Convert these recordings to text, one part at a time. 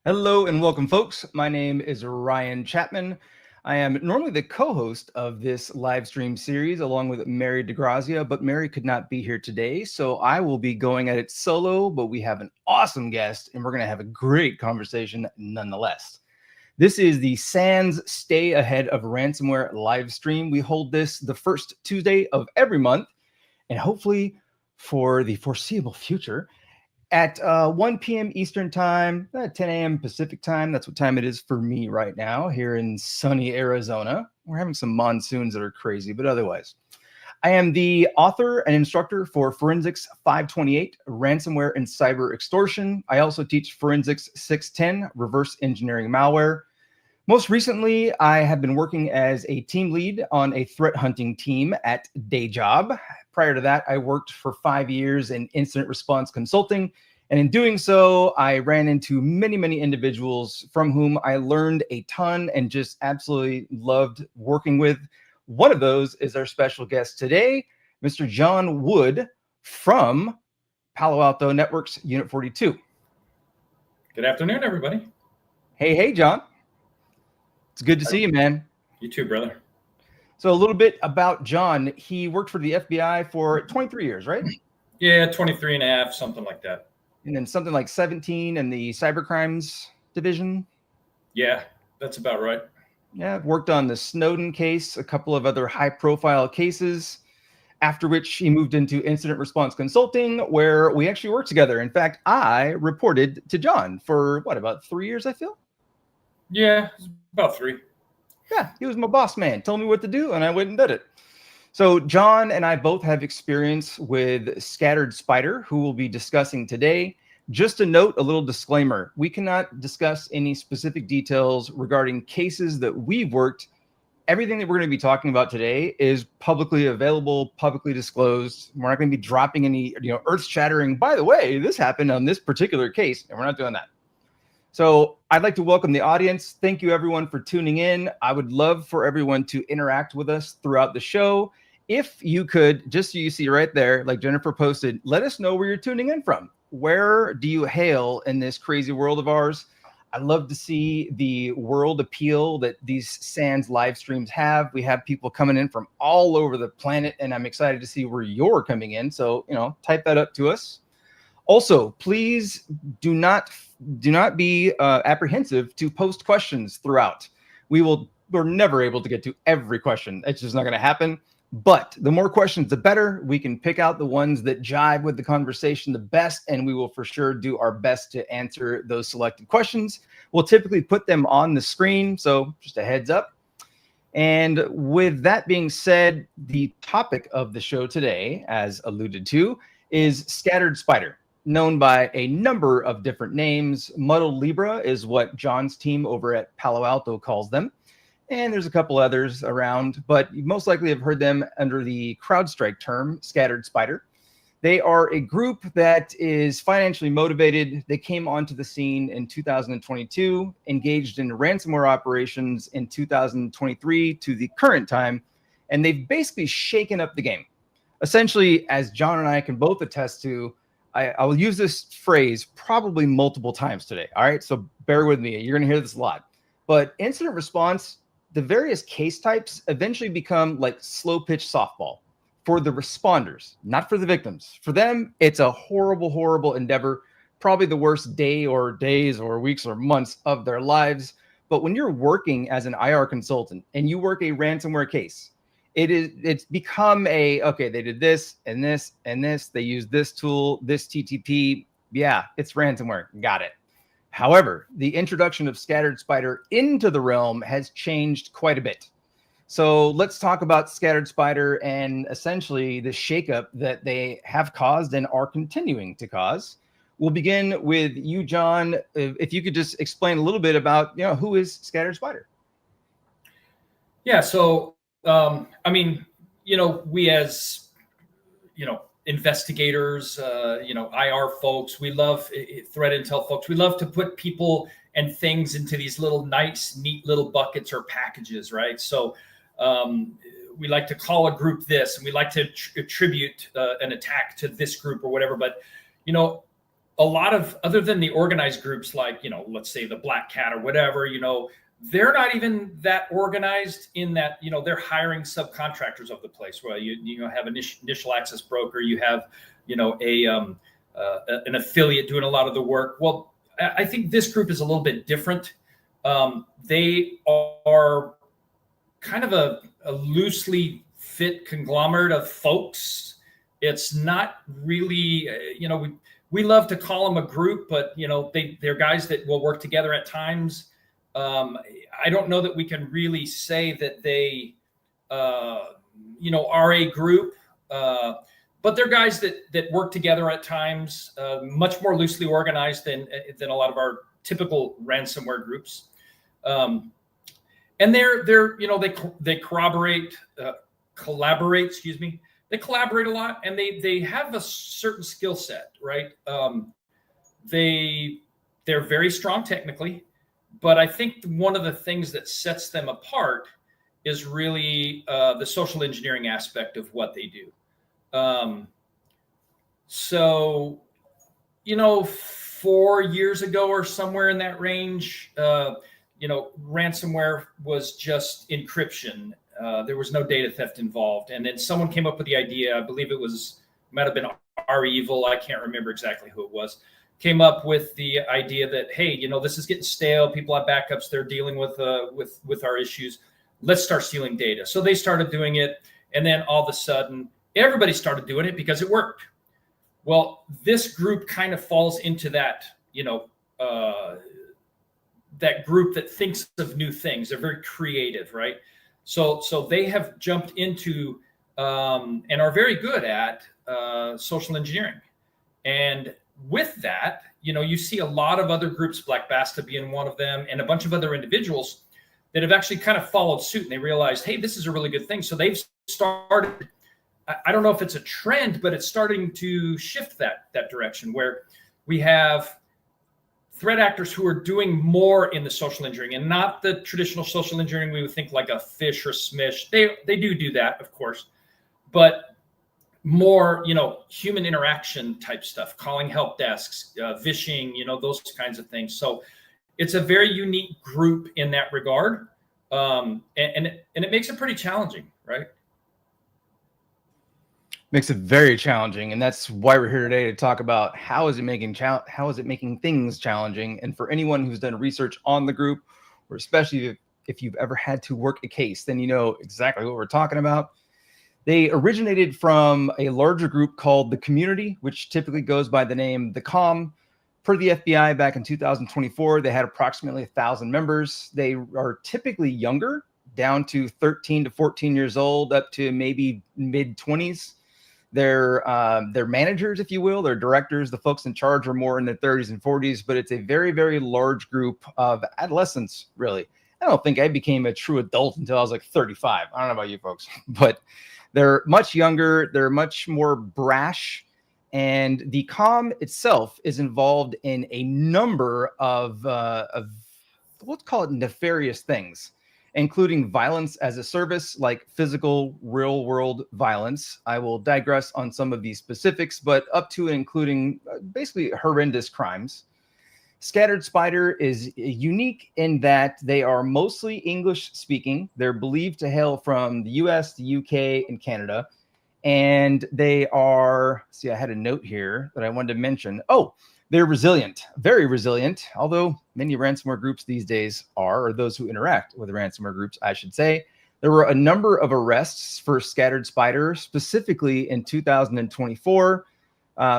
Hello and welcome, folks. My name is Ryan Chapman. I am normally the co-host of this live stream series along with Mary DeGrazia, but Mary could not be here today, so I will be going at it solo, but we have an awesome guest and we're going to have a great conversation nonetheless. This is the SANS Stay Ahead of Ransomware live stream. We hold this the first Tuesday of every month, and hopefully for the foreseeable future, at 1 p.m. Eastern Time, 10 a.m. Pacific Time. That's what time it is for me right now here in sunny Arizona. We're having some monsoons that are crazy, but otherwise. I am the author and instructor for Forensics 528, Ransomware and Cyber Extortion. I also teach Forensics 610, Reverse Engineering Malware. Most recently, I have been working as a team lead on a threat hunting team at Day Job. Prior to that, I worked for 5 years in incident response consulting. And in doing so, I ran into many, many individuals from whom I learned a ton and just absolutely loved working with. One of those is our special guest today, Mr. John Wood from Palo Alto Networks Unit 42. Good afternoon, everybody. Hey, John. It's good to see you, man. You too, brother. So a little bit about John. He worked for the FBI for 23 years, right? Yeah, 23 and a half, something like that. And then something like 17 in the cybercrimes division. Yeah, that's about right. Yeah, worked on the Snowden case, a couple of other high-profile cases, after which he moved into incident response consulting, where we actually worked together. In fact, I reported to John for, about 3 years, I feel? Yeah, about 3. Yeah, he was my boss man. Told me what to do, and I went and did it. So John and I both have experience with Scattered Spider, who we'll be discussing today. Just a note, a little disclaimer. We cannot discuss any specific details regarding cases that we've worked. Everything that we're going to be talking about today is publicly available, publicly disclosed. We're not going to be dropping any, earth-shattering, by the way, this happened on this particular case, and we're not doing that. So I'd like to welcome the audience. Thank you, everyone, for tuning in. I would love for everyone to interact with us throughout the show. If you could, just so you see right there, like Jennifer posted, let us know where you're tuning in from. Where do you hail in this crazy world of ours? I love to see the world appeal that these SANS live streams have. We have people coming in from all over the planet, and I'm excited to see where you're coming in. So, type that up to us. Also, please do not be apprehensive to post questions throughout. We're never able to get to every question. It's just not going to happen. But the more questions, the better. We can pick out the ones that jive with the conversation the best, and we will for sure do our best to answer those selected questions. We'll typically put them on the screen, so just a heads up. And with that being said, the topic of the show today, as alluded to, is Scattered Spider, known by a number of different names. Muddled Libra is what John's team over at Palo Alto calls them. And there's a couple others around, but you most likely have heard them under the CrowdStrike term, Scattered Spider. They are a group that is financially motivated. They came onto the scene in 2022, engaged in ransomware operations in 2023 to the current time, and they've basically shaken up the game. Essentially, as John and I can both attest to, I will use this phrase probably multiple times today. All right, so bear with me. You're going to hear this a lot. But incident response, the various case types eventually become like slow pitch softball for the responders, not for the victims. For them, it's a horrible, horrible endeavor, probably the worst day or days or weeks or months of their lives. But when you're working as an IR consultant and you work a ransomware case, it's become okay, they did this and this and this. They used this tool, this TTP. Yeah, it's ransomware. Got it. However, the introduction of Scattered Spider into the realm has changed quite a bit. So let's talk about Scattered Spider and essentially the shakeup that they have caused and are continuing to cause. We'll begin with you, John. If you could just explain a little bit about, who is Scattered Spider? Yeah, so we as investigators, IR folks, we love threat intel folks. We love to put people and things into these little nice, neat little buckets or packages, right? So we like to call a group this, and we like to attribute an attack to this group or whatever. But, a lot of, other than the organized groups like, you know, let's say the BlackCat or whatever, you know, they're not even that organized in that, you know, they're hiring subcontractors of the place. Well, you know, have an initial access broker, you have, you know, an affiliate doing a lot of the work. Well, I think this group is a little bit different. They are kind of a loosely fit conglomerate of folks. It's not really, you know, we love to call them a group, but, you know, they're guys that will work together at times. I don't know that we can really say that they, you know, are a group, but they're guys that work together at times, much more loosely organized than a lot of our typical ransomware groups. And they're you know, they collaborate, excuse me. They collaborate a lot, and they have a certain skill set, right? They're very strong technically, but I think one of the things that sets them apart is really the social engineering aspect of what they do. So, you know, 4 years ago or somewhere in that range, you know, ransomware was just encryption. There was no data theft involved. And then someone came up with the idea, I believe it might have been REvil, I can't remember exactly who it was, came up with the idea that, hey, you know, this is getting stale. People have backups. They're dealing with our issues. Let's start stealing data. So they started doing it. And then all of a sudden, everybody started doing it because it worked. Well, this group kind of falls into that, you know, that group that thinks of new things. They're very creative, right? So they have jumped into and are very good at social engineering. And with that, you know, you see a lot of other groups, Black Basta being one of them, and a bunch of other individuals that have actually kind of followed suit, and they realized, hey, this is a really good thing. So they've started, I don't know if it's a trend, but it's starting to shift that direction, where we have threat actors who are doing more in the social engineering, and not the traditional social engineering we would think like a phish or smish. They do that, of course, but more, you know, human interaction type stuff, calling help desks, vishing, you know, those kinds of things. So it's a very unique group in that regard, and it makes it pretty challenging, right? Makes it very challenging, and that's why we're here today to talk about how is it making things challenging. And for anyone who's done research on the group, or especially if you've ever had to work a case, then you know exactly what we're talking about. They originated from a larger group called the Community, which typically goes by the name the Com. Per the FBI, back in 2024, they had approximately 1,000 members. They are typically younger, down to 13 to 14 years old, up to maybe mid-20s. They're managers, if you will, they're directors. The folks in charge are more in their 30s and 40s, but it's a very, very large group of adolescents, really. I don't think I became a true adult until I was like 35. I don't know about you folks, but they're much younger. They're much more brash. And the COM itself is involved in a number of let's call it nefarious things, including violence as a service, like physical real world violence. I will digress on some of these specifics, but up to and including basically horrendous crimes. Scattered Spider is unique in that they are mostly English speaking. They're believed to hail from the US, the UK, and Canada. And they are, see, I had a note here that I wanted to mention. Oh, they're resilient, very resilient, although many ransomware groups these days are, or those who interact with ransomware groups, I should say. There were a number of arrests for Scattered Spider, specifically in 2024.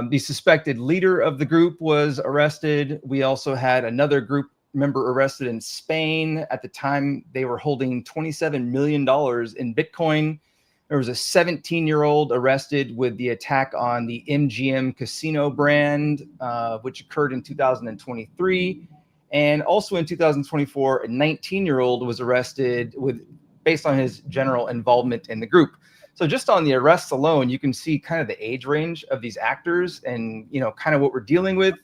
The suspected leader of the group was arrested. We also had another group member arrested in Spain. At the time, they were holding $27 million in Bitcoin. There was a 17-year-old arrested with the attack on the MGM casino brand, which occurred in 2023. And also in 2024, a 19-year-old was arrested based on his general involvement in the group. So just on the arrests alone, you can see kind of the age range of these actors and, you know, kind of what we're dealing with.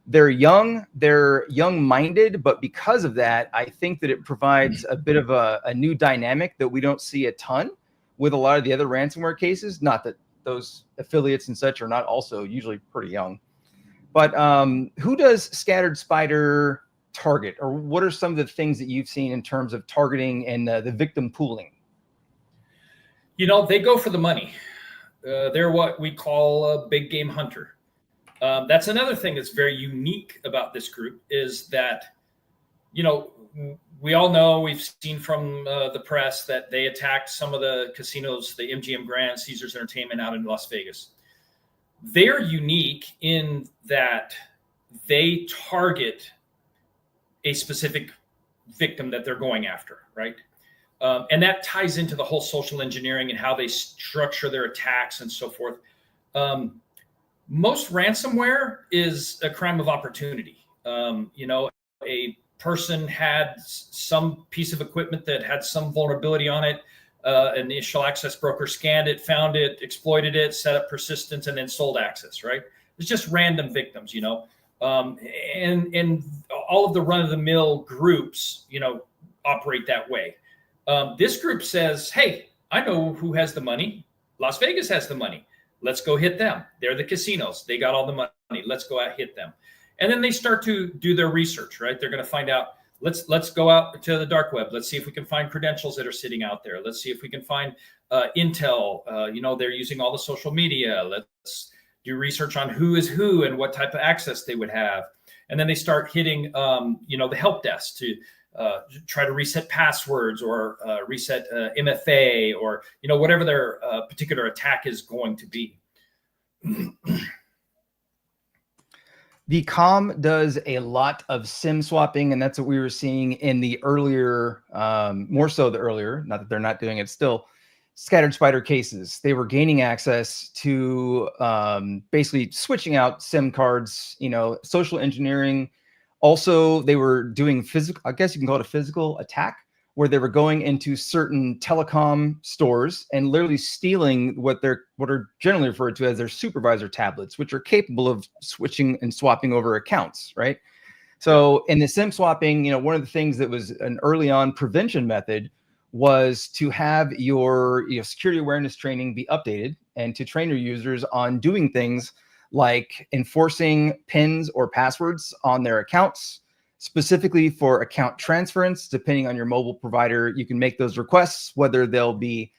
They're young-minded, but because of that, I think that it provides a bit of a new dynamic that we don't see a ton with a lot of the other ransomware cases. Not that those affiliates and such are not also usually pretty young. But who does Scattered Spider target, or what are some of the things that you've seen in terms of targeting and the victim pooling? They go for the money. They're what we call a big game hunter. That's another thing that's very unique about this group is that, we all know, we've seen from the press that they attacked some of the casinos, the MGM Grand, Caesars Entertainment out in Las Vegas. They're unique in that they target a specific victim that they're going after, right? And that ties into the whole social engineering and how they structure their attacks and so forth. Most ransomware is a crime of opportunity. A person had some piece of equipment that had some vulnerability on it. An initial access broker scanned it, found it, exploited it, set up persistence, and then sold access, right? It's just random victims, and all of the run-of-the-mill groups, operate that way. This group says, hey, I know who has the money. Las Vegas has the money. Let's go hit them. They're the casinos. They got all the money. Let's go out hit them. And then they start to do their research, right? They're going to find out, let's go out to the dark web. Let's see if we can find credentials that are sitting out there. Let's see if we can find intel. They're using all the social media. Let's do research on who is who and what type of access they would have. And then they start hitting, the help desk to try to reset passwords or reset MFA or, whatever their particular attack is going to be. The COM does a lot of SIM swapping, and that's what we were seeing in the earlier, more so the earlier, not that they're not doing it still, Scattered Spider cases. They were gaining access to basically switching out SIM cards, social engineering. Also, they were doing physical, I guess you can call it a physical attack, where they were going into certain telecom stores and literally stealing what are generally referred to as their supervisor tablets, which are capable of switching and swapping over accounts, right? So in the SIM swapping, one of the things that was an early on prevention method was to have your security awareness training be updated and to train your users on doing things like enforcing PINs or passwords on their accounts. Specifically for account transference, depending on your mobile provider, you can make those requests, whether they'll be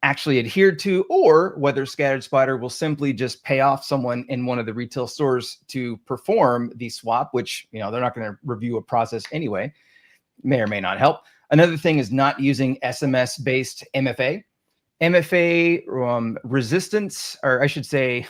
actually adhered to or whether Scattered Spider will simply just pay off someone in one of the retail stores to perform the swap, which, they're not going to review a process anyway, may or may not help. Another thing is not using SMS-based MFA. MFA resistance, or I should say,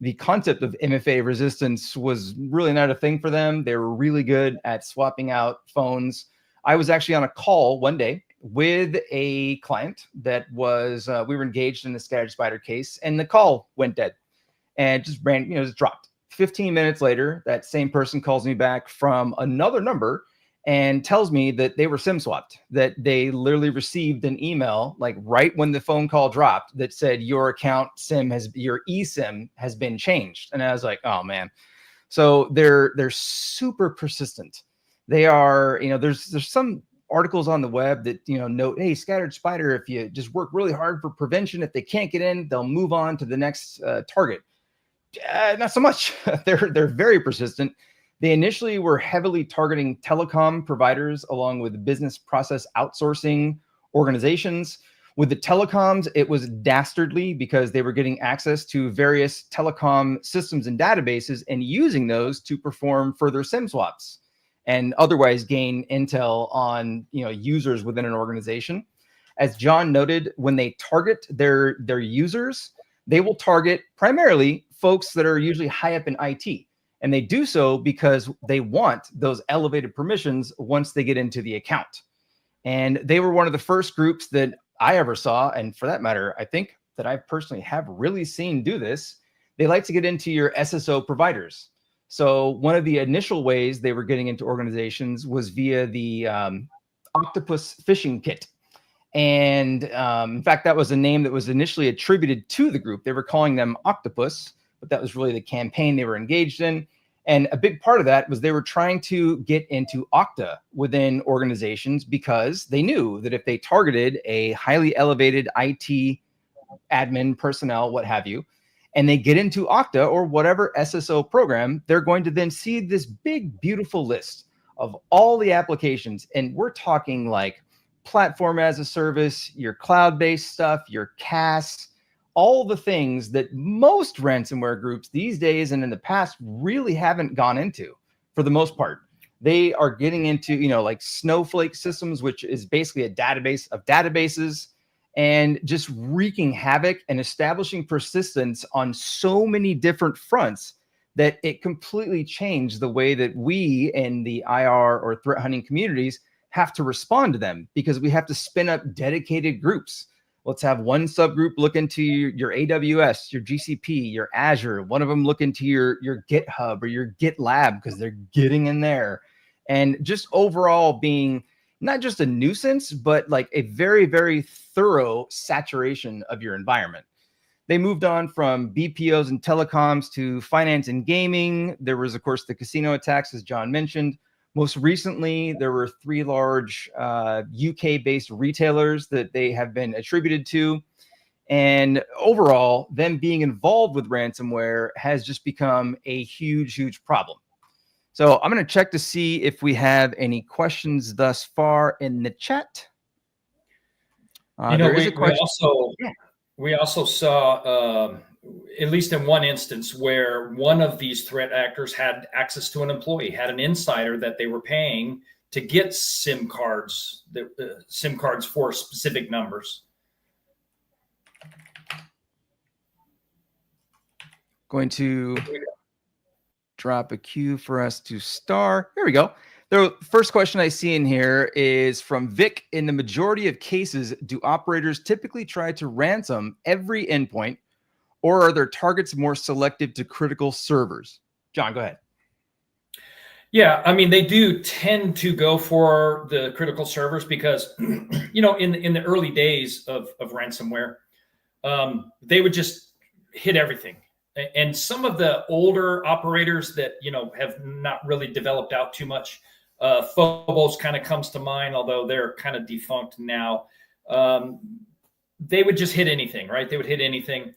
the concept of MFA resistance was really not a thing for them. They were really good at swapping out phones. I was actually on a call one day with a client that was, we were engaged in the Scattered Spider case, and the call went dead and just ran, just dropped. 15 minutes later, that same person calls me back from another number and tells me that they were SIM swapped, that they literally received an email like right when the phone call dropped that said your account SIM your eSIM has been changed. And I was like, oh man. So they're super persistent. They are, there's some articles on the web that, note, hey, Scattered Spider, if you just work really hard for prevention, if they can't get in, they'll move on to the next target. Not so much. They're very persistent. They initially were heavily targeting telecom providers along with business process outsourcing organizations. With the telecoms, it was dastardly because they were getting access to various telecom systems and databases and using those to perform further SIM swaps and otherwise gain intel on users within an organization. As John noted, when they target their users, they will target primarily folks that are usually high up in IT. And they do so because they want those elevated permissions once they get into the account. And they were one of the first groups that I ever saw, and for that matter, I think that I personally have really seen do this. They like to get into your SSO providers. So one of the initial ways they were getting into organizations was via the Octopus phishing kit. And in fact, that was a name that was initially attributed to the group. They were calling them Octopus, but that was really the campaign they were engaged in. And a big part of that was they were trying to get into Okta within organizations because they knew that if they targeted a highly elevated IT admin personnel, what have you, and they get into Okta or whatever SSO program, they're going to then see this big, beautiful list of all the applications. And we're talking like platform as a service, your cloud-based stuff, your CAS, all the things that most ransomware groups these days and in the past really haven't gone into for the most part. They are getting into, like Snowflake systems, which is basically a database of databases, and just wreaking havoc and establishing persistence on so many different fronts that it completely changed the way that we in the IR or threat hunting communities have to respond to them, because we have to spin up dedicated groups. Let's have one subgroup look into your AWS, your GCP, your Azure. One of them look into your GitHub or your GitLab, because they're getting in there. And just overall being not just a nuisance, but like a very, very thorough saturation of your environment. They moved on from BPOs and telecoms to finance and gaming. There was, of course, the casino attacks, as John mentioned. Most recently, there were 3 large UK-based retailers that they have been attributed to. And overall, them being involved with ransomware has just become a huge, huge problem. So I'm going to check to see if we have any questions thus far in the chat. We also saw, at least in one instance, where one of these threat actors had access to an employee, had an insider that they were paying to get SIM cards, SIM cards for specific numbers. Going to drop a cue for us to start. Here we go. The first question I see in here is from Vic. In the majority of cases, do operators typically try to ransom every endpoint, or are their targets more selective to critical servers? John, go ahead. Yeah, I mean, they do tend to go for the critical servers because, in the early days of ransomware, they would just hit everything. And some of the older operators that, have not really developed out too much, Phobos kind of comes to mind, although they're kind of defunct now. They would just hit anything, right? They would hit anything.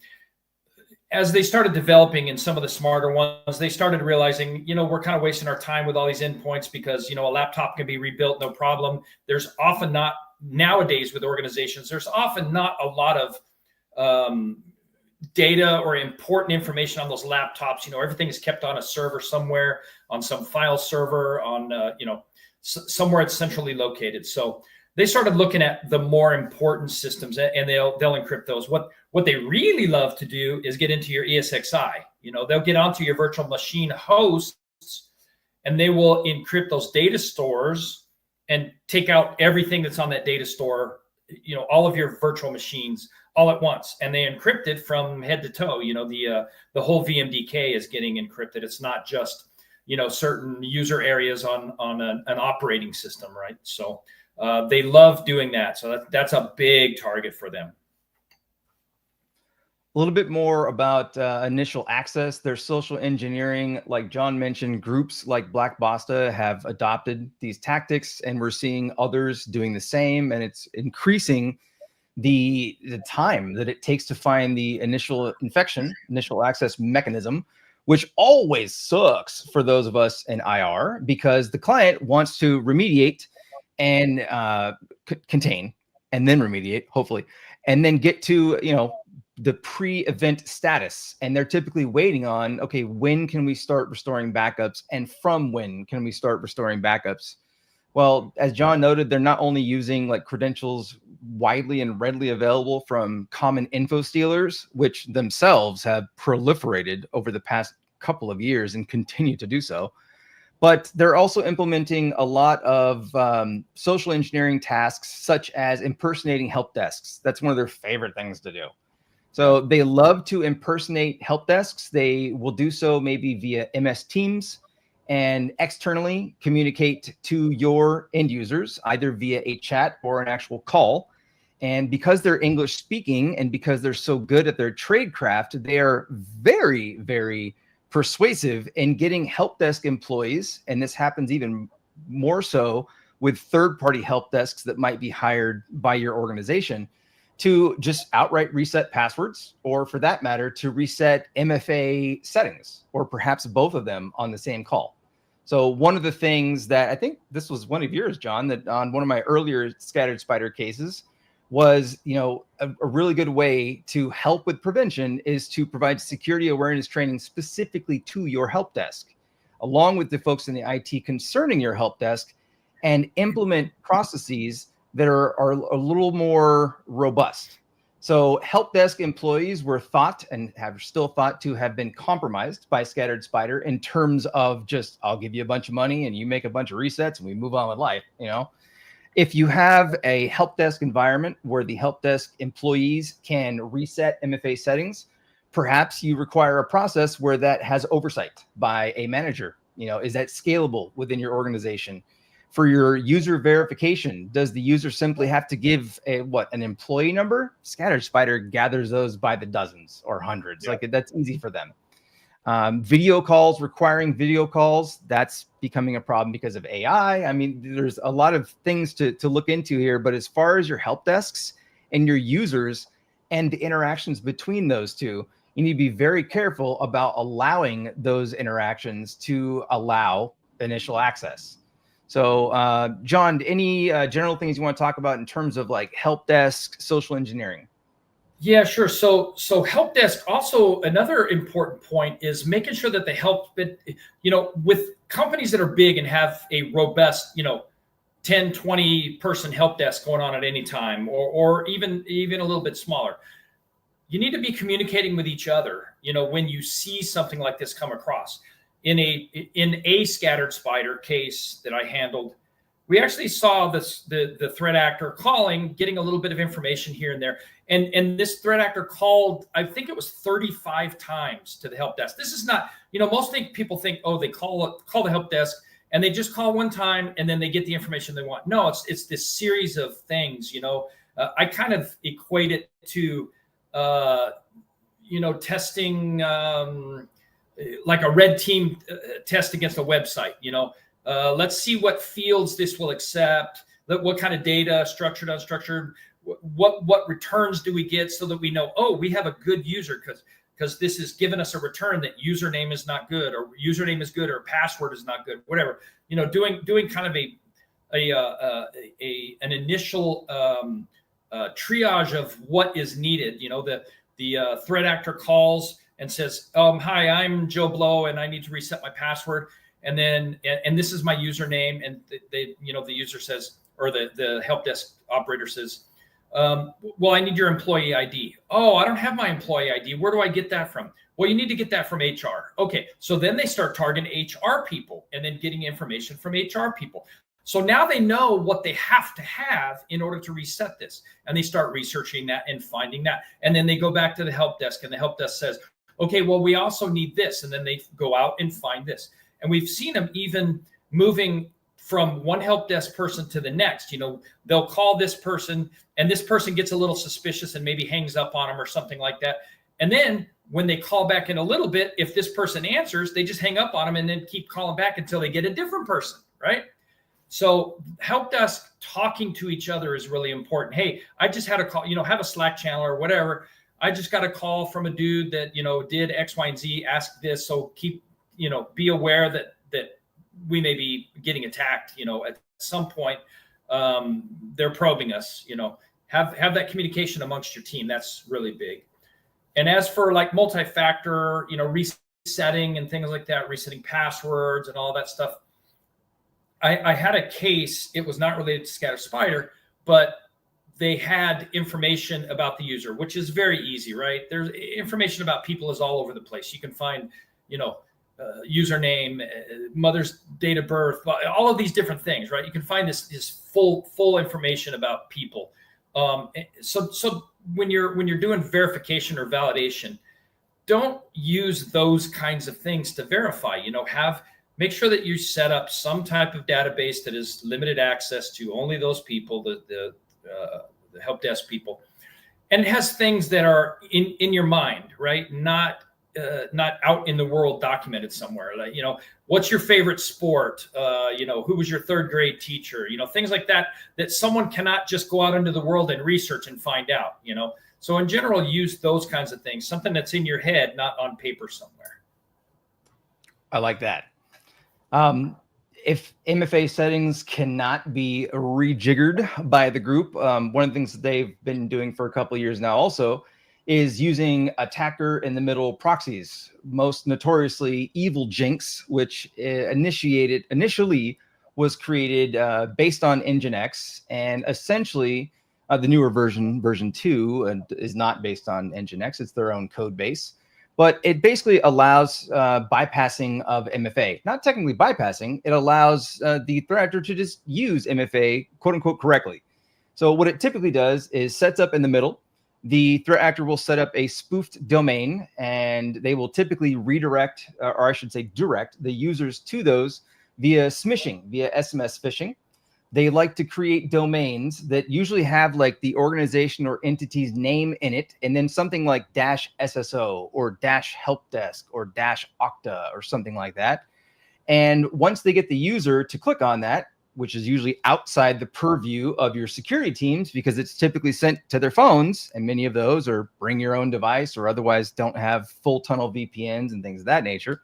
As they started developing in some of the smarter ones, they started realizing, we're kind of wasting our time with all these endpoints because, a laptop can be rebuilt, no problem. There's often not, nowadays with organizations, there's often not a lot of data or important information on those laptops. Everything is kept on a server somewhere, on some file server, on, somewhere it's centrally located. So they started looking at the more important systems, and they'll encrypt those. What they really love to do is get into your ESXi. They'll get onto your virtual machine hosts, and they will encrypt those data stores and take out everything that's on that data store, all of your virtual machines all at once. And they encrypt it from head to toe. The whole VMDK is getting encrypted. It's not just, certain user areas on an operating system, right? So they love doing that. So that's a big target for them. A little bit more about initial access. There's social engineering, like John mentioned. Groups like Black Basta have adopted these tactics, and we're seeing others doing the same. And it's increasing the time that it takes to find the initial infection, initial access mechanism, which always sucks for those of us in IR, because the client wants to remediate and contain, and then remediate, hopefully, and then get to, the pre-event status. And they're typically waiting on, okay, when can we start restoring backups, and from when can we start restoring backups? Well, as John noted, they're not only using like credentials widely and readily available from common info stealers, which themselves have proliferated over the past couple of years and continue to do so, but they're also implementing a lot of social engineering tasks, such as impersonating help desks. That's one of their favorite things to do. So they love to impersonate help desks. They will do so maybe via MS Teams, and externally communicate to your end users, either via a chat or an actual call. And because they're English speaking, and because they're so good at their tradecraft, they are very, very persuasive in getting help desk employees. And this happens even more so with third-party help desks that might be hired by your organization. to just outright reset passwords, or for that matter, to reset MFA settings, or perhaps both of them on the same call. So one of the things that I think this was one of yours, John, that on one of my earlier scattered spider cases was, a really good way to help with prevention is to provide security awareness training specifically to your help desk, along with the folks in the IT concerning your help desk, and implement processes that are a little more robust. So help desk employees were thought, and have still thought, to have been compromised by Scattered Spider in terms of just, I'll give you a bunch of money and you make a bunch of resets and we move on with life. If you have a help desk environment where the help desk employees can reset MFA settings, perhaps you require a process where that has oversight by a manager. Is that scalable within your organization? For your user verification, does the user simply have to give an employee number? Scattered Spider gathers those by the dozens or hundreds. Yeah. Like, that's easy for them. Video calls, requiring video calls, that's becoming a problem because of AI. I mean, there's a lot of things to look into here, but as far as your help desks and your users and the interactions between those two, you need to be very careful about allowing those interactions to allow initial access. So, John, any general things you want to talk about in terms of like help desk, social engineering? Yeah, sure. So help desk, also another important point is making sure that the help, with companies that are big and have a robust, 10, 20 person help desk going on at any time, or even a little bit smaller, you need to be communicating with each other, when you see something like this come across. In a Scattered Spider case that I handled, we actually saw the threat actor calling, getting a little bit of information here and there. And this threat actor called, I think it was 35 times to the help desk. This is not, most people think, oh, they call the help desk and they just call one time and then they get the information they want. No, it's this series of things, I kind of equate it to, testing, like a red team test against a website. Let's see what fields this will accept, what kind of data, structured, unstructured, what returns do we get, so that we know, oh, we have a good user because this is giving us a return that username is not good, or username is good, or password is not good, whatever. Doing kind of an initial triage of what is needed. The threat actor calls and says, hi, I'm Joe Blow and I need to reset my password. And then, and this is my username. And the user says, or the help desk operator says, well, I need your employee ID. Oh, I don't have my employee ID. Where do I get that from? Well, you need to get that from HR. Okay. So then they start targeting HR people and then getting information from HR people. So now they know what they have to have in order to reset this. And they start researching that and finding that. And then they go back to the help desk and the help desk says, okay, well, we also need this. And then they go out and find this. And we've seen them even moving from one help desk person to the next. They'll call this person and this person gets a little suspicious and maybe hangs up on them or something like that. And then when they call back in a little bit, if this person answers, they just hang up on them and then keep calling back until they get a different person, right? So help desk talking to each other is really important. Hey, I just had a call, have a Slack channel or whatever. I just got a call from a dude that, did X, Y, and Z, ask this. So keep, be aware that we may be getting attacked, at some point. They're probing us, have that communication amongst your team. That's really big. And as for like multi-factor, resetting and things like that, resetting passwords and all that stuff, I had a case, it was not related to Scattered Spider, but they had information about the user, which is very easy, right? There's information about people is all over the place. You can find, username, mother's date of birth, all of these different things, right? You can find this full information about people. So when you're doing verification or validation, don't use those kinds of things to verify. Make sure that you set up some type of database that is limited access to only those people, the help desk people, and it has things that are in your mind, right? Not out in the world, documented somewhere. Like, what's your favorite sport? Who was your third grade teacher? Things like that, that someone cannot just go out into the world and research and find out, So in general, use those kinds of things, something that's in your head, not on paper somewhere. I like that. If MFA settings cannot be rejiggered by the group, one of the things that they've been doing for a couple of years now also is using attacker in the middle proxies, most notoriously Evil Jinx, which initially was created based on Nginx, and essentially the newer version 2 is not based on Nginx. It's their own code base. But it basically allows bypassing of MFA. Not technically bypassing, it allows the threat actor to just use MFA, quote unquote, correctly. So what it typically does is sets up in the middle. The threat actor will set up a spoofed domain, and they will typically redirect, or I should say direct, the users to those via smishing, via SMS phishing. They like to create domains that usually have like the organization or entity's name in it, and then something like -SSO or -helpdesk or -Okta or something like that. And once they get the user to click on that, which is usually outside the purview of your security teams because it's typically sent to their phones, and many of those are bring your own device or otherwise don't have full tunnel VPNs and things of that nature.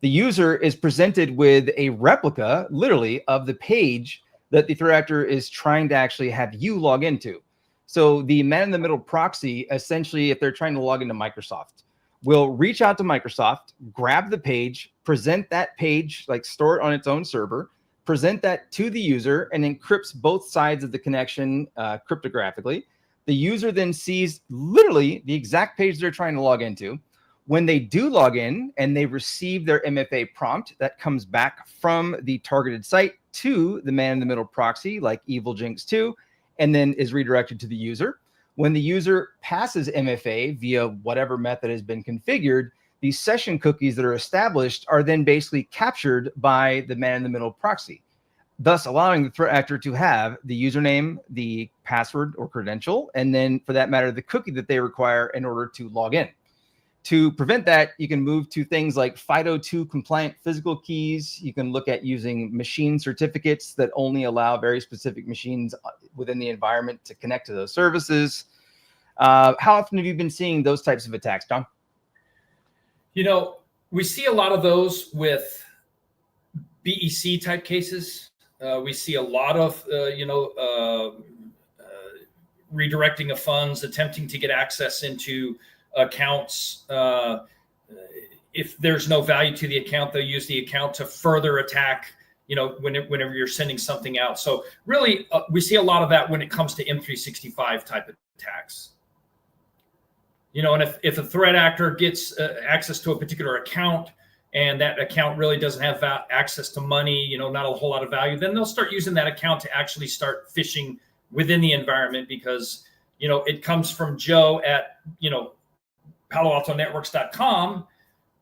The user is presented with a replica, literally, of the page that the threat actor is trying to actually have you log into. So the man-in-the-middle proxy, essentially, if they're trying to log into Microsoft, will reach out to Microsoft, grab the page, present that page, like store it on its own server, present that to the user, and encrypts both sides of the connection cryptographically. The user then sees literally the exact page they're trying to log into. When they do log in and they receive their MFA prompt, that comes back from the targeted site to the man-in-the-middle proxy, like Evil Jinx 2, and then is redirected to the user. When the user passes MFA via whatever method has been configured, these session cookies that are established are then basically captured by the man-in-the-middle proxy, thus allowing the threat actor to have the username, the password or credential, and then, for that matter, the cookie that they require in order to log in. To prevent that, you can move to things like FIDO2 compliant physical keys. You can look at using machine certificates that only allow very specific machines within the environment to connect to those services. How often have you been seeing those types of attacks, John? We see a lot of those with BEC type cases. We see a lot of, redirecting of funds, attempting to get access into accounts. If there's no value to the account, they'll use the account to further attack, whenever you're sending something out. So really, we see a lot of that when it comes to M365 type of attacks. And if a threat actor gets access to a particular account and that account really doesn't have access to money, not a whole lot of value, then they'll start using that account to actually start phishing within the environment because, it comes from Joe at, PaloAltoNetworks.com.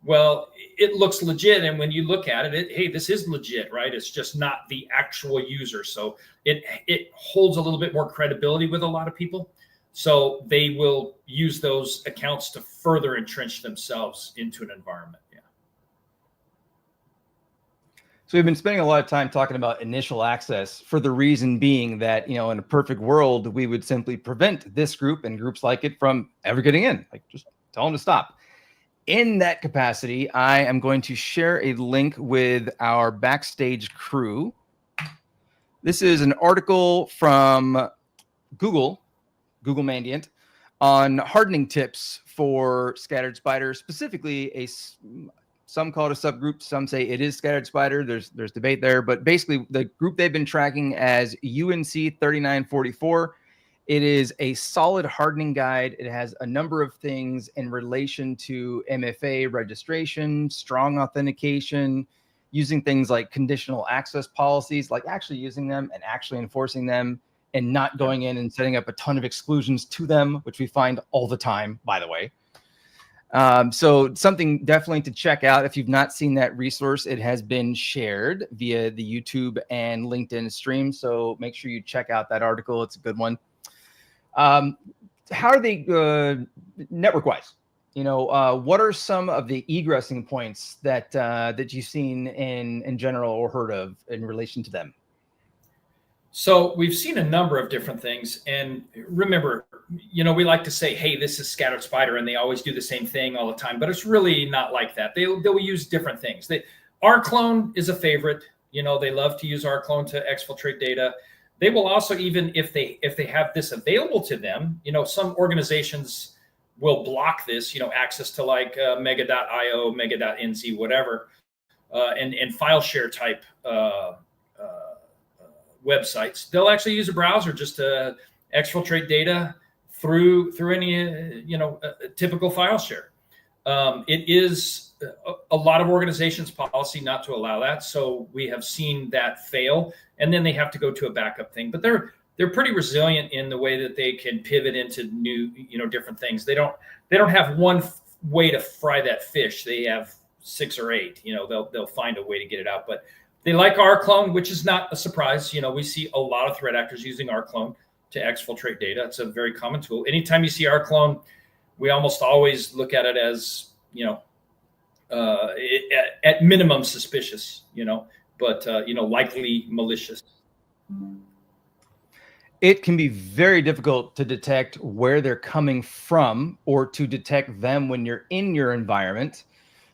Well, it looks legit. And when you look at it, hey, this is legit, right? It's just not the actual user. So it holds a little bit more credibility with a lot of people. So they will use those accounts to further entrench themselves into an environment. Yeah. So we've been spending a lot of time talking about initial access for the reason being that, in a perfect world, we would simply prevent this group and groups like it from ever getting in. Like, just tell them to stop. In that capacity, I am going to share a link with our backstage crew. This is an article from Google Mandiant, on hardening tips for Scattered Spider, specifically some call it a subgroup, some say it is Scattered Spider. There's debate there, but basically the group they've been tracking as UNC 3944. It is a solid hardening guide. It has a number of things in relation to MFA registration, strong authentication, using things like conditional access policies, like actually using them and actually enforcing them, and not going in and setting up a ton of exclusions to them, which we find all the time, by the way. So something definitely to check out. If you've not seen that resource, it has been shared via the YouTube and LinkedIn stream. So make sure you check out that article. It's a good one. How are they network-wise? What are some of the egressing points that you've seen in general or heard of in relation to them? So we've seen a number of different things. And remember, we like to say, hey, this is scattered spider, and they always do the same thing all the time, but it's really not like that. They'll use different things. rclone is a favorite. They love to use rclone to exfiltrate data. They will also, even if they have this available to them, some organizations will block this, access to like mega.io, mega.nz, whatever, and file share type websites. They'll actually use a browser just to exfiltrate data through any typical file share. It is a lot of organizations' policy not to allow that, so we have seen that fail, and then they have to go to a backup thing. But they're pretty resilient in the way that they can pivot into new different things. They don't have one way to fry that fish. They have 6 or 8. They'll find a way to get it out. But they like rclone, which is not a surprise. We see a lot of threat actors using rclone to exfiltrate data. It's a very common tool. Anytime you see rclone, we almost always look at it as at minimum suspicious, but likely malicious. It can be very difficult to detect where they're coming from or to detect them when you're in your environment,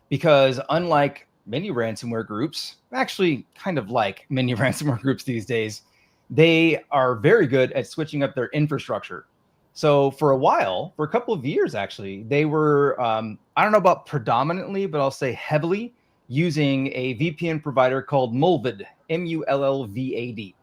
because unlike many ransomware groups, actually kind of like many ransomware groups these days, they are very good at switching up their infrastructure. So for a couple of years, actually, they were, I don't know about predominantly, but I'll say heavily using a VPN provider called Mullvad, Mullvad.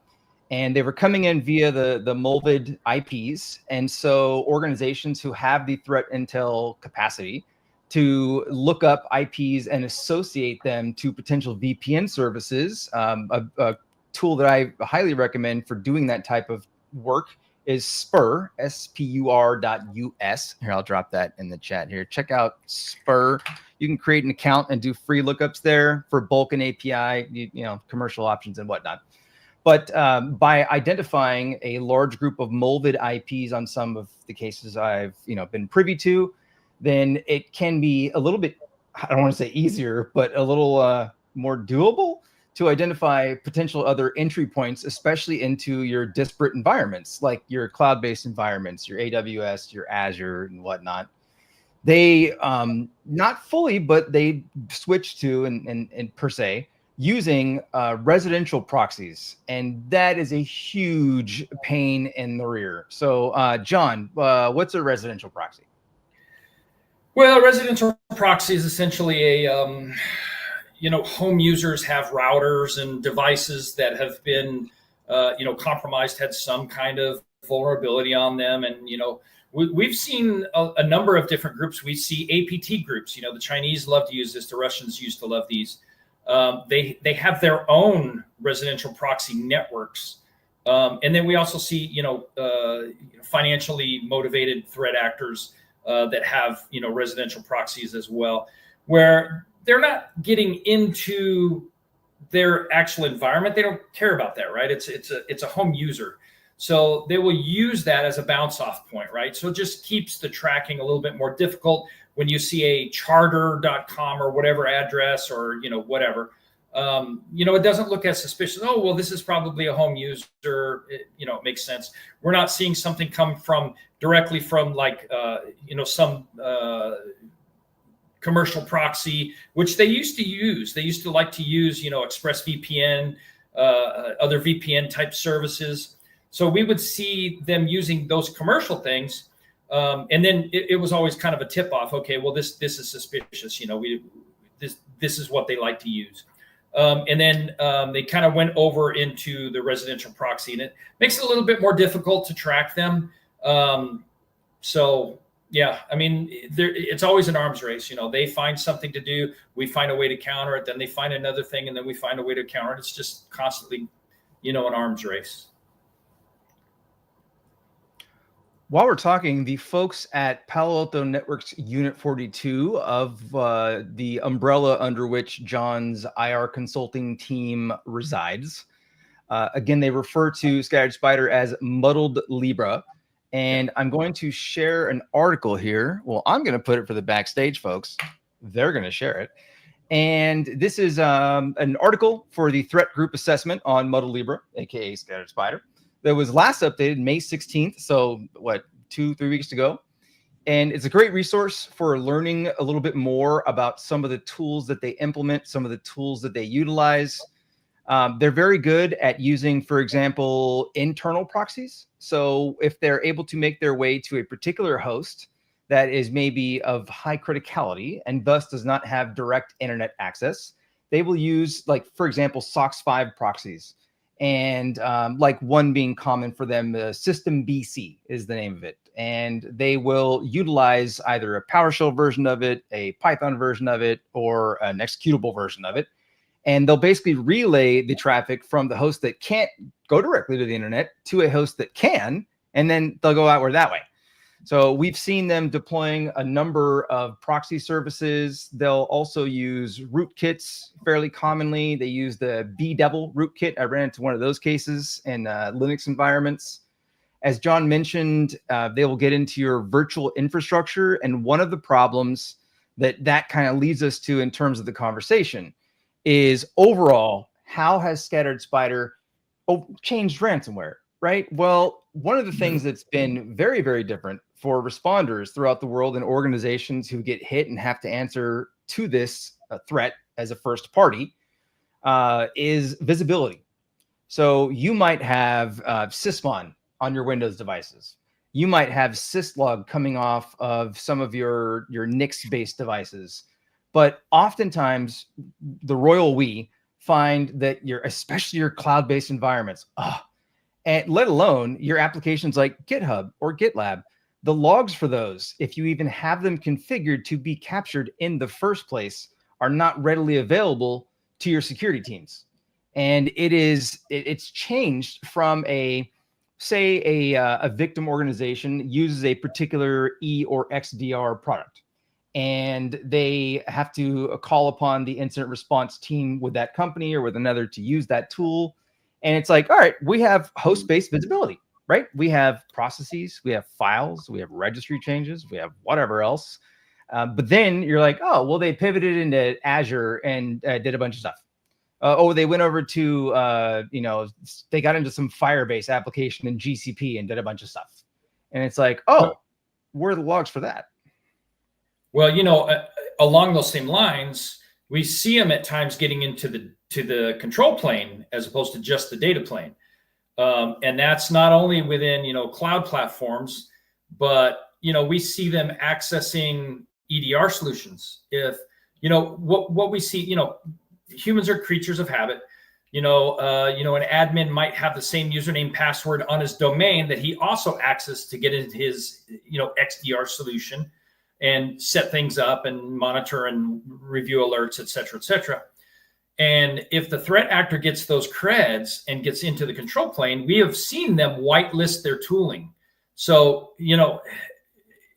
And they were coming in via the Mullvad IPs. And so organizations who have the threat intel capacity to look up IPs and associate them to potential VPN services, a tool that I highly recommend for doing that type of work is Spur, spur.us. Here, I'll drop that in the chat here. Check out Spur. You can create an account and do free lookups there for bulk and API, commercial options and whatnot. But by identifying a large group of Mullvad IPs on some of the cases I've been privy to, then it can be a little bit, I don't want to say easier, but a little more doable to identify potential other entry points, especially into your disparate environments, like your cloud-based environments, your AWS, your Azure, and whatnot. They, not fully, but they switch to, and per se, using residential proxies. And that is a huge pain in the rear. So, John, what's a residential proxy? Well, residential proxy is essentially a, home users have routers and devices that have been, compromised, had some kind of vulnerability on them. And, we've seen a number of different groups. We see APT groups. The Chinese love to use this. The Russians used to love these. They have their own residential proxy networks. And then we also see, financially motivated threat actors that have, residential proxies as well, where they're not getting into their actual environment. They don't care about that, right? It's a home user. So they will use that as a bounce off point, right? So it just keeps the tracking a little bit more difficult when you see a charter.com or whatever address or, whatever. It doesn't look as suspicious. Oh, well, this is probably a home user. It makes sense. We're not seeing something come directly from like, some commercial proxy, which they used to use. They used to like to use, ExpressVPN, other VPN type services. So we would see them using those commercial things. And then it was always kind of a tip off. Okay, well, this is suspicious. This is what they like to use. And then they kind of went over into the residential proxy, and it makes it a little bit more difficult to track them. So yeah, I mean, it's always an arms race. They find something to do, we find a way to counter it, then they find another thing, and then we find a way to counter it. It's just constantly, an arms race. While we're talking, the folks at Palo Alto Networks Unit 42 of the umbrella under which John's IR consulting team resides, again, they refer to Scattered Spider as Muddled Libra. And I'm going to share an article here. Well, I'm going to put it for the backstage folks. They're going to share it. And this is an article for the threat group assessment on Muddled Libra, aka Scattered Spider, that was last updated May 16th. So what, 2-3 weeks ago. And it's a great resource for learning a little bit more about some of the tools that they implement, some of the tools that they utilize. They're very good at using, for example, internal proxies. So if they're able to make their way to a particular host that is maybe of high criticality and thus does not have direct internet access, they will use, like, for example, SOC 5 proxies. And like one being common for them, System BC is the name of it. And they will utilize either a PowerShell version of it, a Python version of it, or an executable version of it. And they'll basically relay the traffic from the host that can't go directly to the internet to a host that can, and then they'll go outward that way. So we've seen them deploying a number of proxy services. They'll also use rootkits fairly commonly. They use the BDevil rootkit. I ran into one of those cases in Linux environments. As John mentioned, they will get into your virtual infrastructure. And one of the problems that kind of leads us to in terms of the conversation is overall, how has Scattered Spider changed ransomware, right? Well, one of the things that's been very, very different for responders throughout the world and organizations who get hit and have to answer to this threat as a first party is visibility. So you might have sysmon on your Windows devices. You might have syslog coming off of some of your Nix-based devices. But oftentimes, the royal we find that especially your cloud-based environments, and let alone your applications like GitHub or GitLab, the logs for those, if you even have them configured to be captured in the first place, are not readily available to your security teams. And it's changed from a victim organization uses a particular E or XDR product, and they have to call upon the incident response team with that company or with another to use that tool. And it's like, all right, we have host-based visibility, right? We have processes, we have files, we have registry changes, we have whatever else. But then you're like, oh, well, they pivoted into Azure and did a bunch of stuff. They went over to, they got into some Firebase application in GCP and did a bunch of stuff. And it's like, oh, where are the logs for that? Well, along those same lines, we see them at times getting into the control plane as opposed to just the data plane. And that's not only within, cloud platforms, but, we see them accessing EDR solutions. If, what we see, humans are creatures of habit. An admin might have the same username password on his domain that he also accesses to get into his, XDR solution and set things up and monitor and review alerts, et cetera, et cetera. And if the threat actor gets those creds and gets into the control plane, we have seen them whitelist their tooling. So,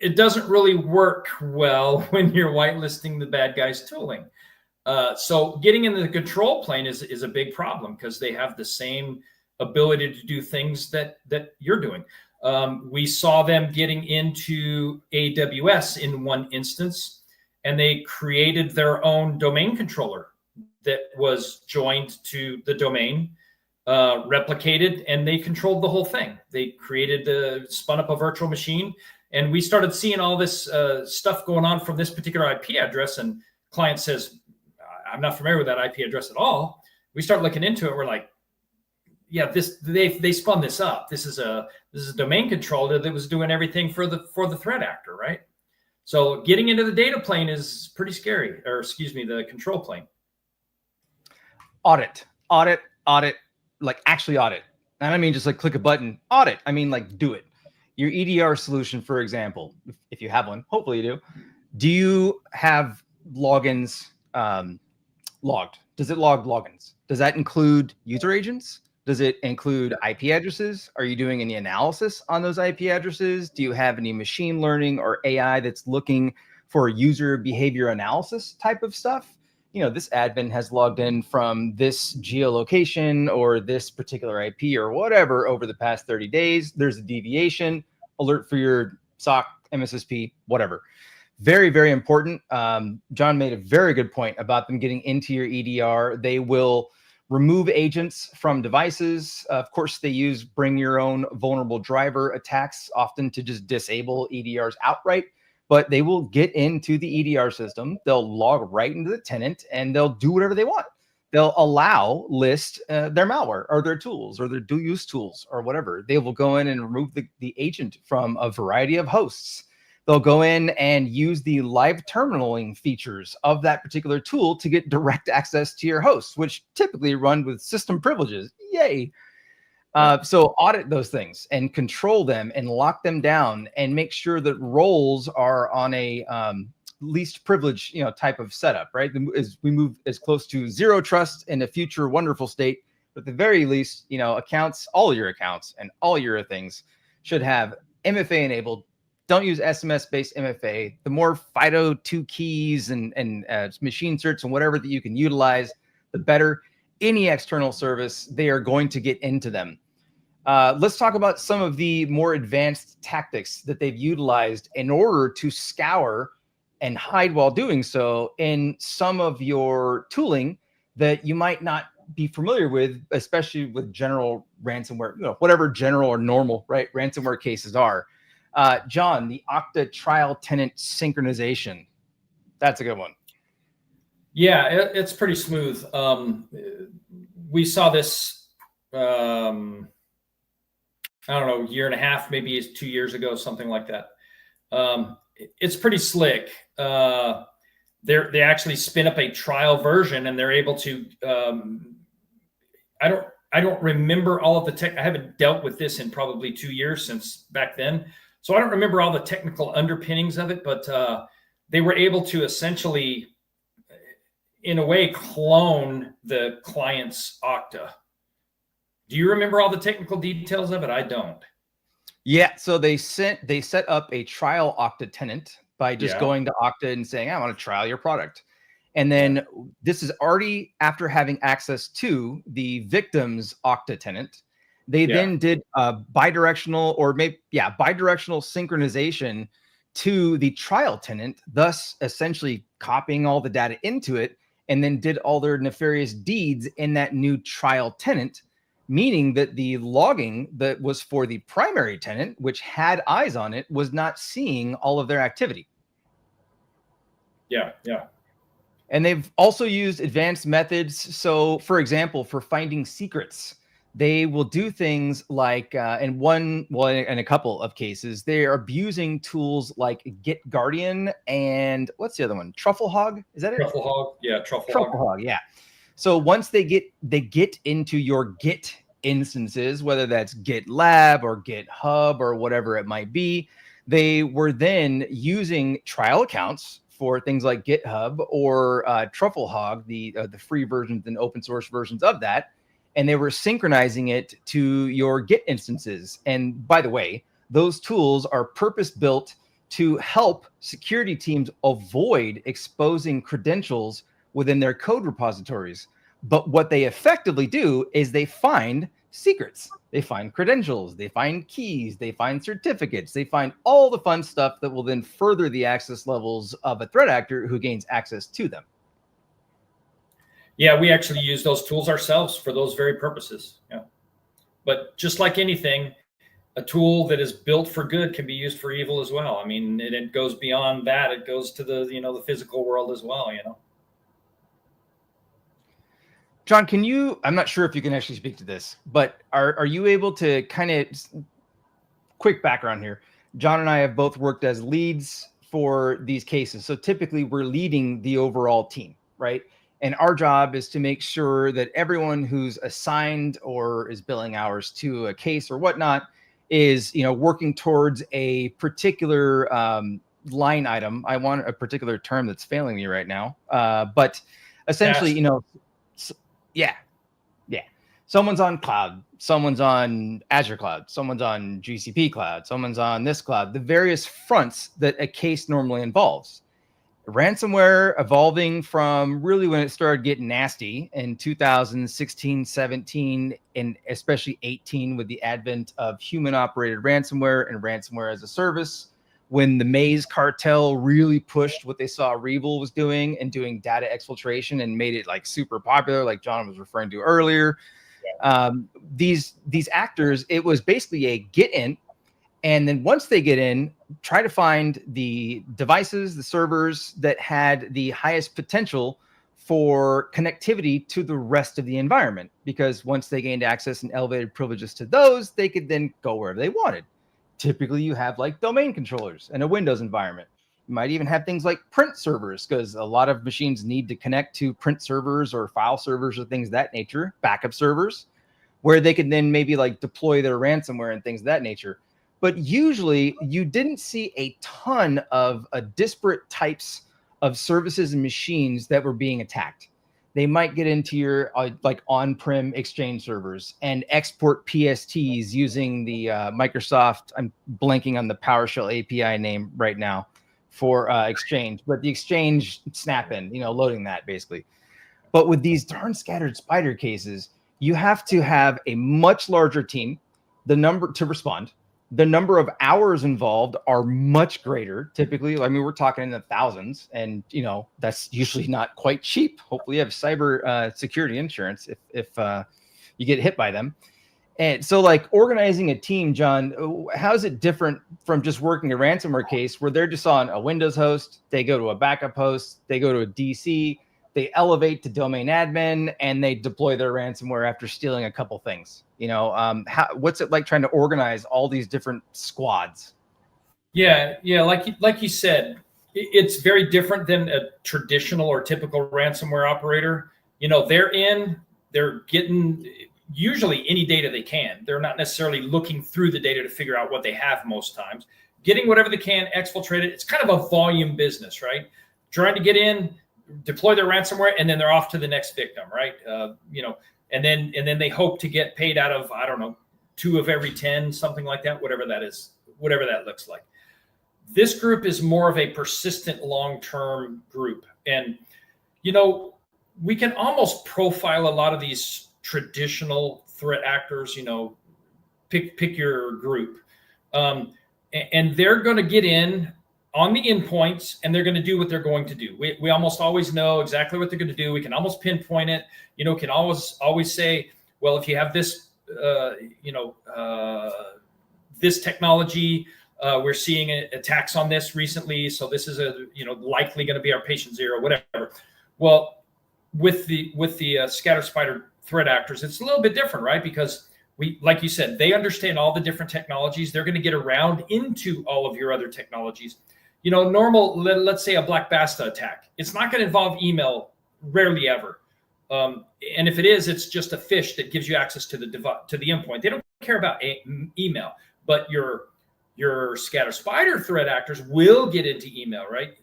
it doesn't really work well when you're whitelisting the bad guy's tooling. So getting into the control plane is a big problem because they have the same ability to do things that you're doing. We saw them getting into AWS in one instance, and they created their own domain controller that was joined to the domain, replicated, and they controlled the whole thing. They spun up a virtual machine, and we started seeing all this stuff going on from this particular IP address. And client says, I'm not familiar with that IP address at all. We start looking into it. We're like, yeah, they spun this up. This is a domain controller that was doing everything for the threat actor, right? So getting into the data plane is pretty scary, the control plane. Audit, like actually audit. And I mean, just like click a button, audit. I mean, like do it. Your EDR solution, for example, if you have one, hopefully you do you have logins logged? Does it log logins? Does that include user agents? Does it include IP addresses? Are you doing any analysis on those IP addresses? Do you have any machine learning or AI that's looking for user behavior analysis type of stuff? This admin has logged in from this geolocation or this particular IP or whatever over the past 30 days. There's a deviation. alert for your SOC, MSSP, whatever. Very, very important. John made a very good point about them getting into your EDR. They will remove agents from devices. Of course, they use bring your own vulnerable driver attacks, often to just disable EDRs outright, but they will get into the EDR system. They'll log right into the tenant and they'll do whatever they want. They'll list their malware or their tools or their dual use tools or whatever. They will go in and remove the agent from a variety of hosts. They'll go in and use the live terminaling features of that particular tool to get direct access to your hosts, which typically run with system privileges. Yay. So audit those things and control them and lock them down and make sure that roles are on a least privilege, type of setup, right? As we move as close to zero trust in a future wonderful state, but at the very least, accounts, all your accounts and all your things should have MFA enabled. Don't use SMS-based MFA. The more FIDO2 keys and machine certs and whatever that you can utilize, the better. Any external service, they are going to get into them. Let's talk about some of the more advanced tactics that they've utilized in order to scour and hide while doing so in some of your tooling that you might not be familiar with, especially with general ransomware, whatever general or normal, right, ransomware cases are. John, the Okta trial tenant synchronization. That's a good one. Yeah, it's pretty smooth. We saw this, I don't know, year and a half, maybe 2 years ago, something like that. It's pretty slick. They actually spin up a trial version and they're able to, I don't remember all of the tech. I haven't dealt with this in probably 2 years since back then. So I don't remember all the technical underpinnings of it, but they were able to essentially, in a way, clone the client's Okta. Do you remember all the technical details of it? I don't. Yeah, so they set up a trial Okta tenant by just going to Okta and saying, I want to trial your product. And then this is already after having access to the victim's Okta tenant. They then did bidirectional synchronization to the trial tenant, thus essentially copying all the data into it, and then did all their nefarious deeds in that new trial tenant, meaning that the logging that was for the primary tenant, which had eyes on it, was not seeing all of their activity. Yeah. And they've also used advanced methods. So, for example, for finding secrets, they will do things like, in a couple of cases, they are abusing tools like GitGuardian and what's the other one? TruffleHog? Is that it? TruffleHog, yeah, TruffleHog, yeah. So once they get into your Git instances, whether that's GitLab or GitHub or whatever it might be, they were then using trial accounts for things like GitHub or TruffleHog, the free versions and open source versions of that. And they were synchronizing it to your Git instances. And by the way, those tools are purpose-built to help security teams avoid exposing credentials within their code repositories. But what they effectively do is they find secrets. They find credentials, they find keys, they find certificates, they find all the fun stuff that will then further the access levels of a threat actor who gains access to them. Yeah, we actually use those tools ourselves for those very purposes. Yeah. But just like anything, a tool that is built for good can be used for evil as well. I mean, it goes beyond that. It goes to the physical world as well, John, I'm not sure if you can actually speak to this, but are you able to kind of, quick background here. John and I have both worked as leads for these cases. So typically we're leading the overall team, right? And our job is to make sure that everyone who's assigned or is billing hours to a case or whatnot is, working towards a particular line item. I want a particular term that's failing me right now. But essentially, yeah. Someone's on cloud, someone's on Azure cloud, someone's on GCP cloud, someone's on this cloud, the various fronts that a case normally involves. Ransomware evolving from really when it started getting nasty in 2016, 17, and especially 18 with the advent of human operated ransomware and ransomware as a service. When the Maze cartel really pushed what they saw Revel was doing and doing data exfiltration and made it like super popular, like John was referring to earlier. These actors, it was basically a get in. And then once they get in, try to find the devices, the servers that had the highest potential for connectivity to the rest of the environment. Because once they gained access and elevated privileges to those, they could then go wherever they wanted. Typically, you have like domain controllers in a Windows environment. You might even have things like print servers, because a lot of machines need to connect to print servers or file servers or things of that nature, backup servers, where they can then maybe like deploy their ransomware and things of that nature. But usually you didn't see a ton of disparate types of services and machines that were being attacked. They might get into your like on-prem Exchange servers and export PSTs using the Microsoft, I'm blanking on the PowerShell API name right now for Exchange, but the Exchange snap-in, loading that basically. But with these darn scattered spider cases, you have to have a much larger team, the number to respond. The number of hours involved are much greater. Typically, I mean, we're talking in the thousands, and that's usually not quite cheap. Hopefully, you have cyber security insurance if you get hit by them. And so, like organizing a team, John, how is it different from just working a ransomware case where they're just on a Windows host, they go to a backup host, they go to a DC, they elevate to domain admin, and they deploy their ransomware after stealing a couple things? What's it like trying to organize all these different squads? Yeah. Like you said, it's very different than a traditional or typical ransomware operator. They're getting usually any data they can. They're not necessarily looking through the data to figure out what they have most times. Getting whatever they can, exfiltrate it. It's kind of a volume business, right? Trying to get in, deploy their ransomware, and then they're off to the next victim, right? And then they hope to get paid out of, I don't know, 2 of every 10, something like that, whatever that is, whatever that looks like. This group is more of a persistent long-term group. And, we can almost profile a lot of these traditional threat actors, pick your group. And they're going to get in on the endpoints, and they're going to do what they're going to do. We almost always know exactly what they're going to do. We can almost pinpoint it. Can always say, well, if you have this, this technology, we're seeing attacks on this recently, so this is likely going to be our patient zero, whatever. Well, with the scatter spider threat actors, it's a little bit different, right? Because like you said, they understand all the different technologies. They're going to get around into all of your other technologies. Normal, let's say a Black Basta attack, it's not going to involve email, rarely ever. And if it is, it's just a fish that gives you access to the endpoint. They don't care about email, but your scatter spider threat actors will get into email, right?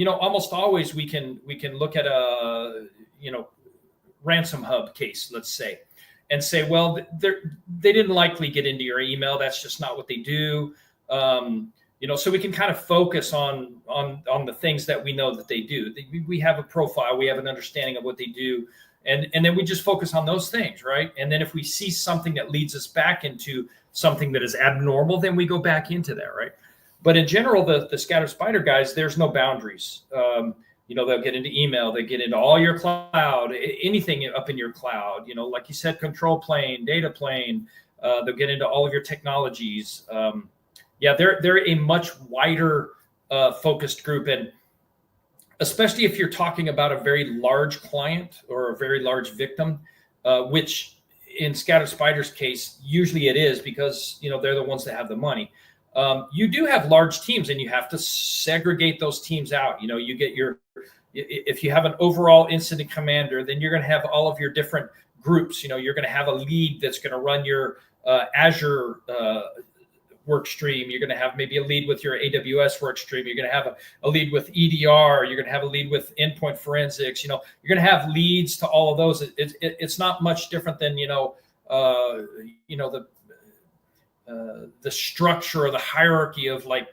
Almost always we can look at a RansomHub case, let's say, and say, well, they didn't likely get into your email. That's just not what they do. So we can kind of focus on the things that we know that they do. We have a profile, we have an understanding of what they do, and then we just focus on those things, right? And then if we see something that leads us back into something that is abnormal, then we go back into that, right? But in general, the scatter spider guys, there's no boundaries. They'll get into email, they get into all your cloud, anything up in your cloud, like you said, control plane, data plane, they'll get into all of your technologies. They're a much wider focused group. And especially if you're talking about a very large client or a very large victim, which in Scatter Spider's case, usually it is, because they're the ones that have the money. You do have large teams, and you have to segregate those teams out. You get if you have an overall incident commander, then you're going to have all of your different groups. You're going to have a lead that's going to run your Azure work stream. You're going to have maybe a lead with your AWS work stream. You're going to have a lead with EDR. You're going to have a lead with endpoint forensics. You're going to have leads to all of those. It's not much different than the structure or the hierarchy of, like,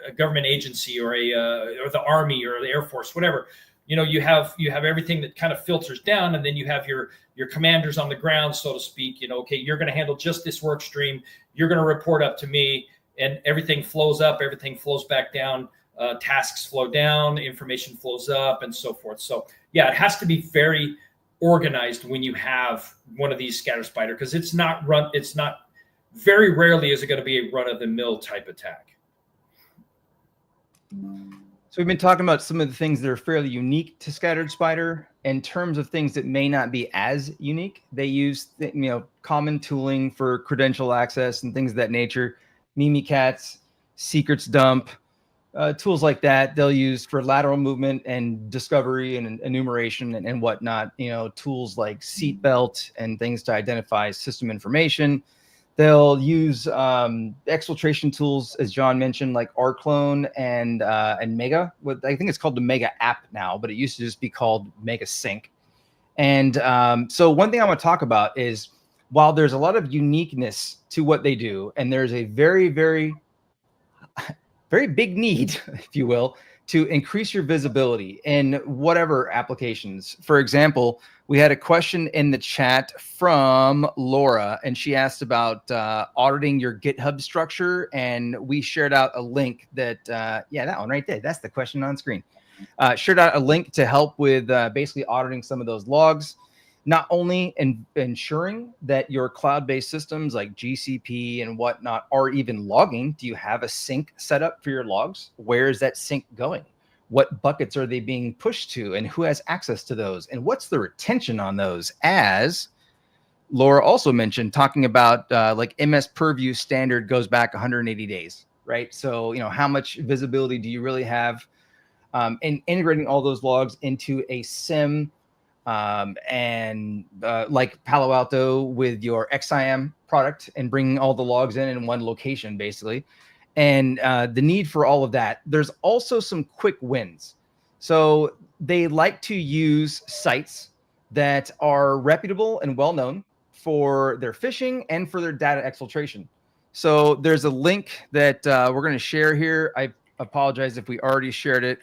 a government agency or or the Army or the Air Force, whatever. You have everything that kind of filters down, and then you have your commanders on the ground, so to speak. Okay, you're going to handle just this work stream. You're going to report up to me, and everything flows up, everything flows back down. Tasks flow down, information flows up, and so forth. So yeah, it has to be very organized when you have one of these scatter spider, because it's not very rarely is it going to be a run-of-the-mill type attack. So we've been talking about some of the things that are fairly unique to scattered spider. In terms of things that may not be as unique, they use common tooling for credential access and things of that nature. Mimikatz, secrets dump, tools like that they'll use for lateral movement and discovery and enumeration and whatnot. Tools like seatbelt and things to identify system information. They'll use exfiltration tools, as John mentioned, like rclone and Mega. I think it's called the Mega app now, but it used to just be called Mega Sync. And so one thing I want to talk about is, while there's a lot of uniqueness to what they do, and there's a very, very, very big need, if you will, to increase your visibility in whatever applications. For example, we had a question in the chat from Laura, and she asked about auditing your GitHub structure, and we shared out a link that, yeah, that one right there. That's the question on screen. Shared out a link to help with basically auditing some of those logs, not only ensuring that your cloud-based systems like GCP and whatnot are even logging. Do you have a sync set up for your logs? Where is that sync going? What buckets are they being pushed to, and who has access to those? And what's the retention on those? As Laura also mentioned, talking about like MS Purview standard goes back 180 days, right? So, how much visibility do you really have? And integrating all those logs into a SIM, and like Palo Alto with your XIM product, and bringing all the logs in one location, basically. And the need for all of that. There's also some quick wins. So they like to use sites that are reputable and well-known for their phishing and for their data exfiltration. So there's a link that we're going to share here. I apologize if we already shared it.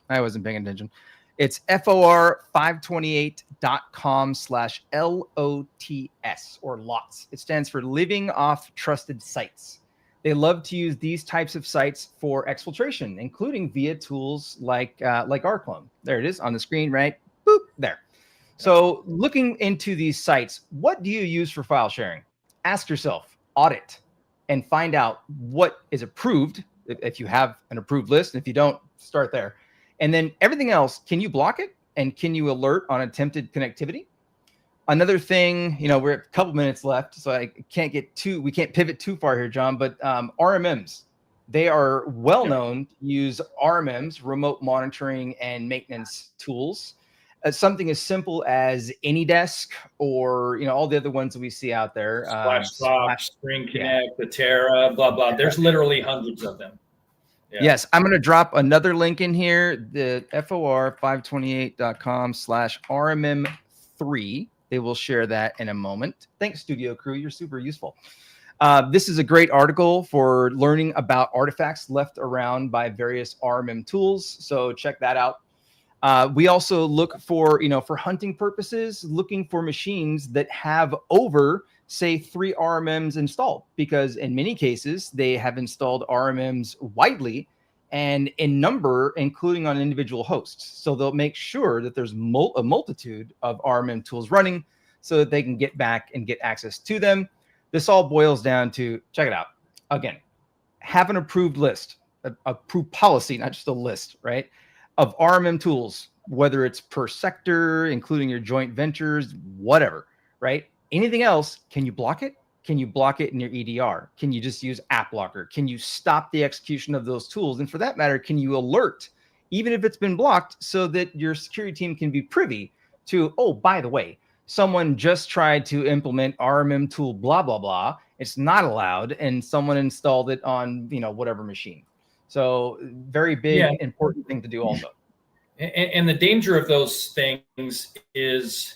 I wasn't paying attention. It's for528.com/LOTS, or LOTS. It stands for Living Off Trusted Sites. They love to use these types of sites for exfiltration, including via tools like rclone. There it is on the screen, right? Boop, there. So looking into these sites, what do you use for file sharing? Ask yourself, audit, and find out what is approved, if you have an approved list. And if you don't, start there. And then everything else, can you block it? And can you alert on attempted connectivity? Another thing, we're at a couple minutes left, so we can't pivot too far here, John, but RMMs, they are well known to use RMMs, remote monitoring and maintenance tools. Something as simple as AnyDesk, or all the other ones that we see out there. Splash, Spring Connect, Atera, blah, blah. There's literally hundreds of them. Yeah. Yes, I'm going to drop another link in here, the FOR528.com/RMM3. They will share that in a moment. Thanks, Studio Crew. You're super useful. This is a great article for learning about artifacts left around by various RMM tools. So check that out. We also look for, for hunting purposes, looking for machines that have over, say, 3 RMMs installed, because in many cases they have installed RMMs widely and in number, including on individual hosts. So they'll make sure that there's a multitude of RMM tools running so that they can get back and get access to them. This all boils down to, check it out. Again, have an approved list, approved policy, not just a list, right, of RMM tools, whether it's per sector, including your joint ventures, whatever, right? Anything else, can you block it? Can you block it in your EDR? Can you just use App Blocker? Can you stop the execution of those tools? And for that matter, can you alert, even if it's been blocked, so that your security team can be privy to, oh, by the way, someone just tried to implement RMM tool, blah, blah, blah. It's not allowed. And someone installed it on, whatever machine. So very big, important thing to do also. And the danger of those things is,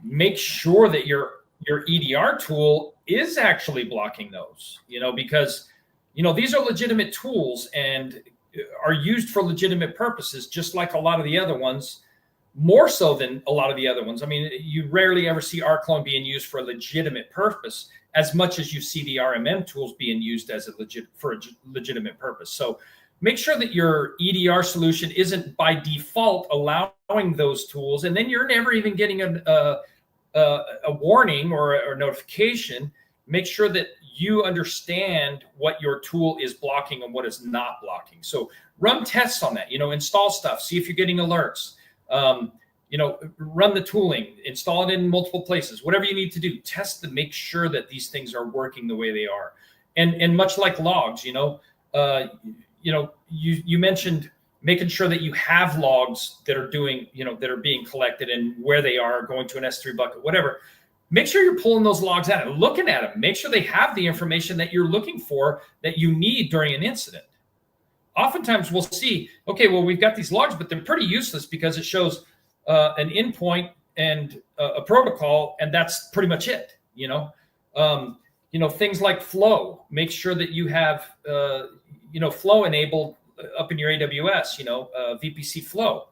make sure that you're your EDR tool is actually blocking those, because, these are legitimate tools and are used for legitimate purposes, just like a lot of the other ones, more so than a lot of the other ones. I mean, you rarely ever see our clone being used for a legitimate purpose as much as you see the RMM tools being used as a legitimate purpose. So make sure that your EDR solution isn't by default allowing those tools, and then you're never even getting a warning or a notification. Make sure that you understand what your tool is blocking and what is not blocking. So run tests on that, install stuff, see if you're getting alerts, run the tooling, install it in multiple places, whatever you need to do, test to make sure that these things are working the way they are. And much like logs, you mentioned making sure that you have logs that are doing, that are being collected and where they are going to an S3 bucket, whatever. Make sure you're pulling those logs out and looking at them. Make sure they have the information that you're looking for that you need during an incident. Oftentimes we'll see, okay, well, we've got these logs, but they're pretty useless because it shows an endpoint and a protocol, and that's pretty much it. Things like flow. Make sure that you have, flow enabled up in your AWS. VPC flow.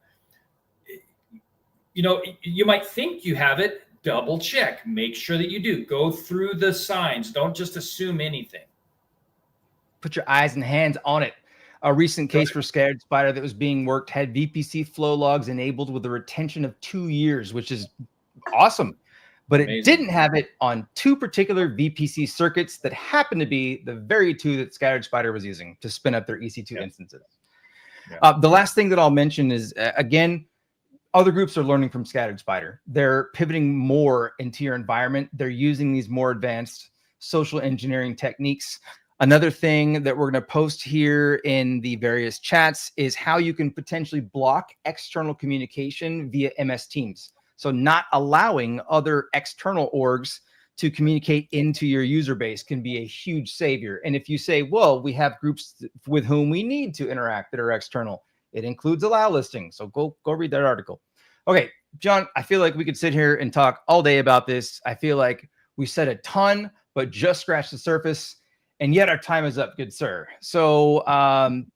You might think you have it. Double check. Make sure that you do. Go through the signs. Don't just assume anything. Put your eyes and hands on it. A recent case for Scattered Spider that was being worked had VPC flow logs enabled with a retention of 2 years, which is awesome. But it didn't have it on 2 particular VPC circuits that happened to be the very 2 that Scattered Spider was using to spin up their EC2 instances. The last thing that I'll mention is, again, other groups are learning from Scattered Spider. They're pivoting more into your environment. They're using these more advanced social engineering techniques. Another thing that we're going to post here in the various chats is how you can potentially block external communication via MS Teams. So not allowing other external orgs to communicate into your user base can be a huge savior. And if you say, well, we have groups with whom we need to interact that are external, it includes allow listing. So go read that article. Okay, John, I feel like we could sit here and talk all day about this. I feel like we said a ton, but just scratched the surface. And yet our time is up, good sir. So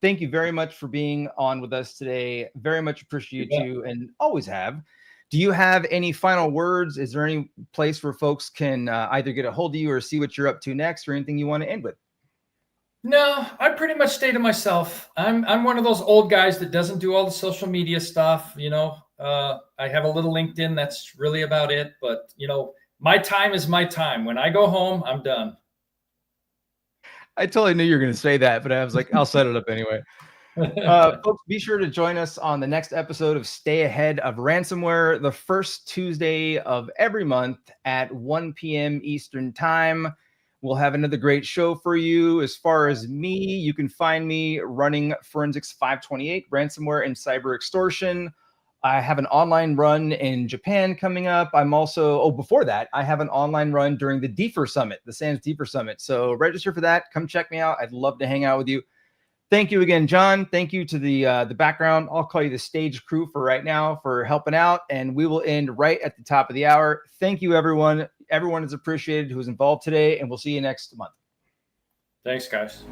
thank you very much for being on with us today. Very much appreciate you and always have. Do you have any final words? Is there any place where folks can either get a hold of you or see what you're up to next, or anything you want to end with? No, I pretty much stay to myself. I'm one of those old guys that doesn't do all the social media stuff. I have a little LinkedIn. That's really about it. But, my time is my time. When I go home, I'm done. I totally knew you were going to say that, but I was like, I'll set it up anyway. Folks, be sure to join us on the next episode of Stay Ahead of Ransomware, the first Tuesday of every month at 1 p.m. Eastern Time. We'll have another great show for you. As far as me, you can find me running Forensics 528, ransomware and cyber extortion. I have an online run in Japan coming up. I'm also, before that, I have an online run during the DFIR Summit, the SANS DFIR Summit. So register for that. Come check me out. I'd love to hang out with you. Thank you again, John. Thank you to the background. I'll call you the stage crew for right now for helping out, and we will end right at the top of the hour. Thank you, everyone. Everyone is appreciated who was involved today, and we'll see you next month. Thanks, guys.